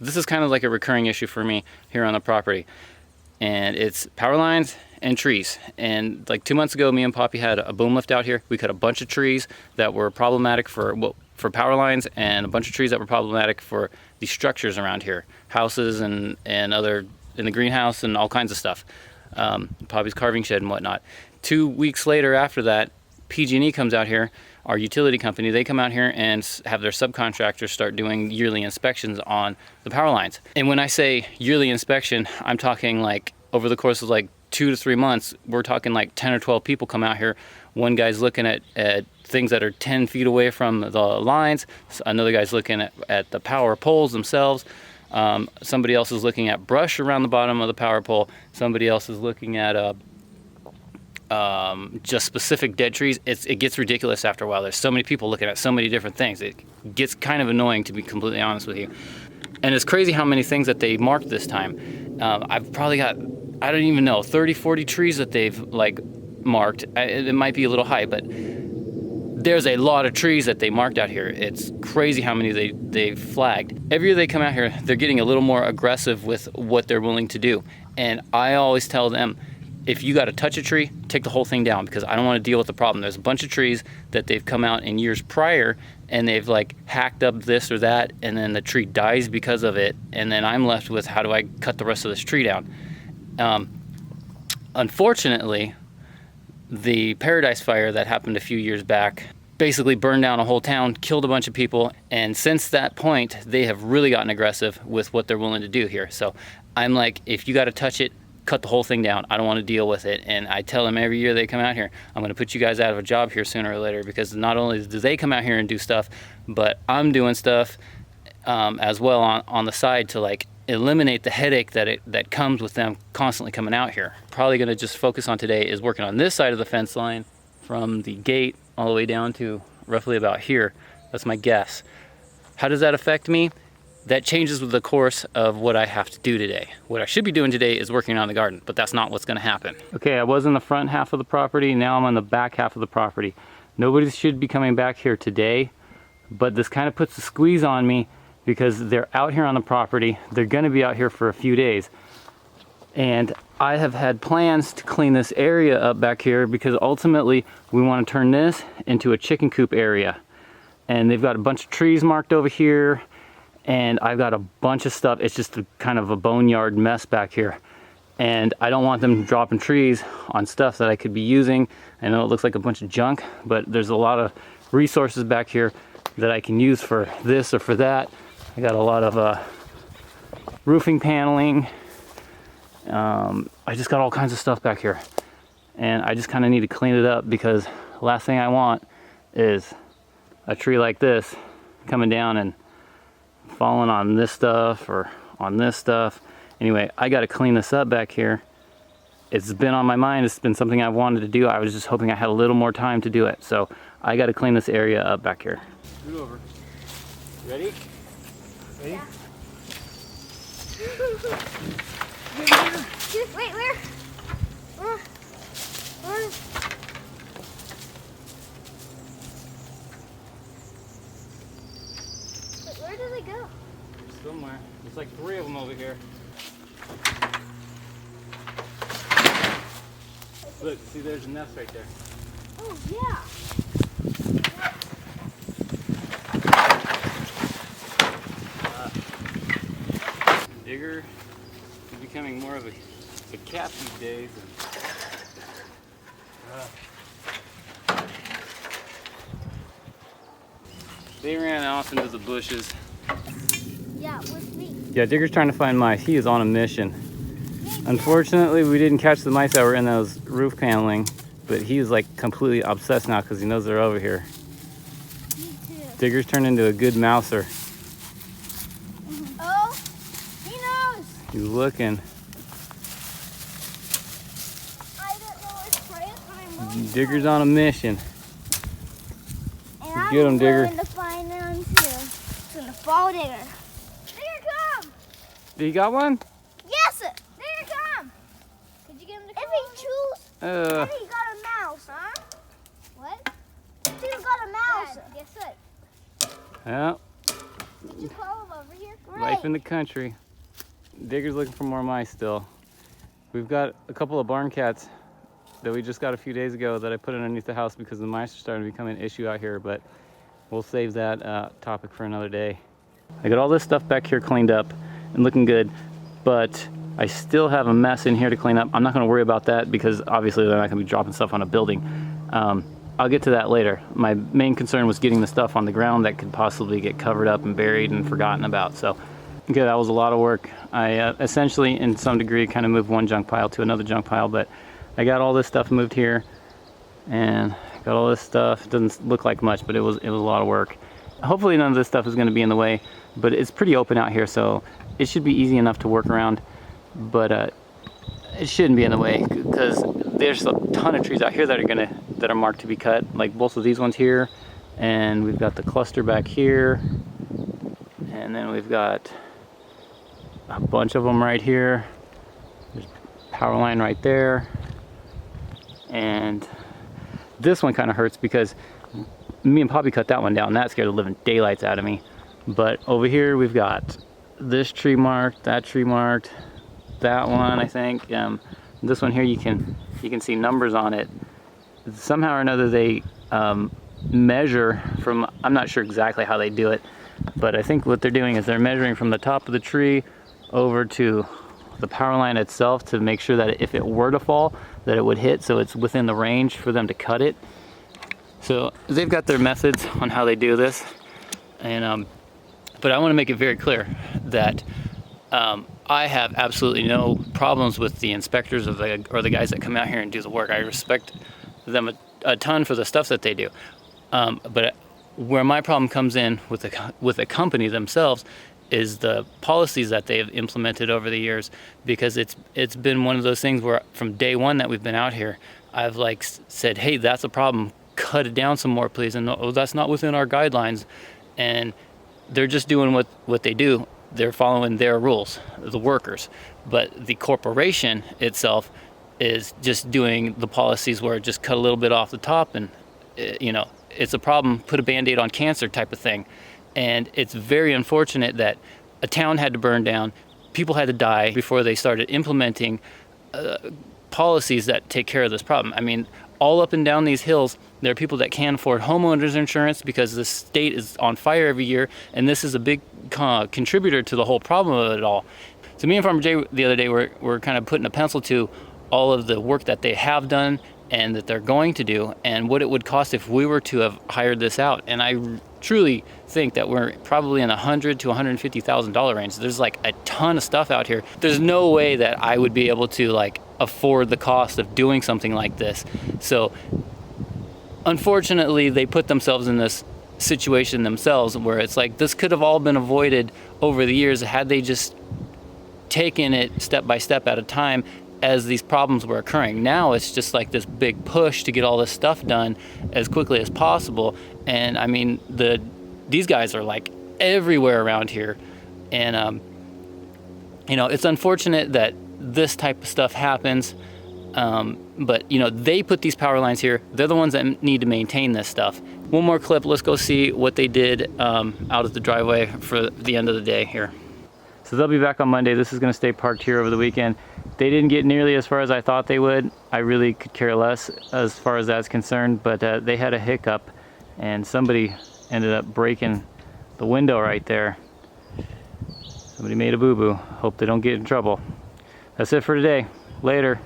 this is kind of like a recurring issue for me here on the property. And it's power lines and trees. And like 2 months ago, me and Poppy had a boom lift out here. We cut a bunch of trees that were problematic for power lines, and a bunch of trees that were problematic for the structures around here, houses and other in the greenhouse and all kinds of stuff. Poppy's carving shed and whatnot. 2 weeks later after that, PG&E comes out here, our utility company. They come out here and have their subcontractors start doing yearly inspections on the power lines. And when I say yearly inspection, I'm talking like over the course of like 2 to 3 months, we're talking like 10 or 12 people come out here. One guy's looking at things that are 10 feet away from the lines. Another guy's looking at the power poles themselves. Somebody else is looking at brush around the bottom of the power pole. Somebody else is looking at just specific dead trees. It gets ridiculous after a while. There's so many people looking at so many different things. It gets kind of annoying, to be completely honest with you. And it's crazy how many things that they marked this time. I've probably got, I don't even know, 30, 40 trees that they've like marked. It might be a little high, but there's a lot of trees that they marked out here. It's crazy how many they flagged. Every year they come out here, they're getting a little more aggressive with what they're willing to do. And I always tell them, if you got to touch a tree, take the whole thing down, because I don't want to deal with the problem. There's a bunch of trees that they've come out in years prior and they've like hacked up this or that, and then the tree dies because of it, and then I'm left with, how do I cut the rest of this tree down? Unfortunately, the Paradise Fire that happened a few years back basically burned down a whole town, killed a bunch of people, and since that point, they have really gotten aggressive with what they're willing to do here. So I'm like, if you got to touch it, cut the whole thing down. I don't want to deal with it. And I tell them every year they come out here, I'm going to put you guys out of a job here sooner or later, because not only do they come out here and do stuff, but I'm doing stuff as well on the side to like eliminate the headache that comes with them constantly coming out here. Probably going to just focus on today is working on this side of the fence line from the gate all the way down to roughly about here. That's my guess. How does that affect me? That changes with the course of what I have to do today. What I should be doing today is working on the garden, but that's not what's gonna happen. Okay, I was in the front half of the property, now I'm on the back half of the property. Nobody should be coming back here today, but this kind of puts a squeeze on me because they're out here on the property. They're gonna be out here for a few days. And I have had plans to clean this area up back here, because ultimately we wanna turn this into a chicken coop area. And they've got a bunch of trees marked over here, and I've got a bunch of stuff. It's just kind of a boneyard mess back here. And I don't want them dropping trees on stuff that I could be using. I know it looks like a bunch of junk, but there's a lot of resources back here that I can use for this or for that. I got a lot of roofing paneling. I just got all kinds of stuff back here. And I just kind of need to clean it up, because the last thing I want is a tree like this coming down and falling on this stuff or on this stuff. Anyway, I got to clean this up back here. It's been on my mind. It's been something I've wanted to do. I was just hoping I had a little more time to do it. So I got to clean this area up back here. Scoot over. Ready? Ready? Yeah. Wait, where? Where do they go? Somewhere. There's like 3 of them over here. Look, see, there's a nest right there. Oh, yeah. Digger is becoming more of a cat these days. They ran off into the bushes. Yeah, with me. Yeah, Digger's trying to find mice. He is on a mission. Unfortunately, we didn't catch the mice that were in those roof paneling, but he is like completely obsessed now because he knows they're over here. Me too. Digger's turned into a good mouser. Oh, he knows. He's looking. I don't know his friends, but I'm really Digger's on a mission. And Get him, Digger. I'm going to find them too. It's going to follow Digger. Digger, come! You got one? Yes! Digger, come! Could you get him to come? If he chooses, then he got a mouse, huh? What? He got a mouse. Dad, guess what? Yeah. Did you call him over here? Come Life in the country. Digger's looking for more mice still. We've got a couple of barn cats that we just got a few days ago that I put underneath the house because the mice are starting to become an issue out here, but we'll save that topic for another day. I got all this stuff back here cleaned up and looking good, but I still have a mess in here to clean up. I'm not going to worry about that because obviously they're not going to be dropping stuff on a building. I'll get to that later. My main concern was getting the stuff on the ground that could possibly get covered up and buried and forgotten about. So, okay, that was a lot of work. I essentially, in some degree, kind of moved one junk pile to another junk pile, but I got all this stuff moved here and got all this stuff. It doesn't look like much, but it was a lot of work. Hopefully none of this stuff is going to be in the way, but it's pretty open out here, so it should be easy enough to work around. But it shouldn't be in the way because there's a ton of trees out here that are marked to be cut, like both of these ones here, and we've got the cluster back here, and then we've got a bunch of them right here. There's power line right there, and this one kind of hurts because me and Poppy cut that one down. That scared the living daylights out of me. But over here we've got this tree marked, that tree marked, that one I think. This one here you can see numbers on it. Somehow or another they measure from, I'm not sure exactly how they do it, but I think what they're doing is they're measuring from the top of the tree over to the power line itself to make sure that if it were to fall, that it would hit, so it's within the range for them to cut it. So they've got their methods on how they do this, and but I want to make it very clear that I have absolutely no problems with the inspectors or the guys that come out here and do the work. I respect them a ton for the stuff that they do, but where my problem comes in with the company themselves is the policies that they've implemented over the years, because it's been one of those things where from day one that we've been out here, I've like said, hey, that's a problem, cut it down some more please, and oh, that's not within our guidelines, and they're just doing what they do. They're following their rules, the workers, but the corporation itself is just doing the policies where it just cut a little bit off the top, and you know, it's a problem, put a band-aid on cancer type of thing. And it's very unfortunate that a town had to burn down, people had to die before they started implementing policies that take care of this problem. I mean, all up and down these hills, there are people that can't afford homeowners insurance because the state is on fire every year, and this is a big contributor to the whole problem of it all. So me and Farmer Jay the other day were kind of putting a pencil to all of the work that they have done and that they're going to do, and what it would cost if we were to have hired this out. And I truly think that we're probably in $100,000 to $150,000 range. There's like a ton of stuff out here. There's no way that I would be able to like afford the cost of doing something like this. So unfortunately, they put themselves in this situation themselves where it's like this could have all been avoided over the years had they just taken it step by step at a time as these problems were occurring. Now it's just like this big push to get all this stuff done as quickly as possible. And I mean, these guys are like everywhere around here. And you know, it's unfortunate that this type of stuff happens. But you know, they put these power lines here. They're the ones that need to maintain this stuff. One more clip, let's go see what they did out at the driveway for the end of the day here. So they'll be back on Monday. This is gonna stay parked here over the weekend. They didn't get nearly as far as I thought they would. I really could care less as far as that's concerned, but they had a hiccup and somebody ended up breaking the window right there. Somebody made a boo-boo. Hope they don't get in trouble. That's it for today. Later.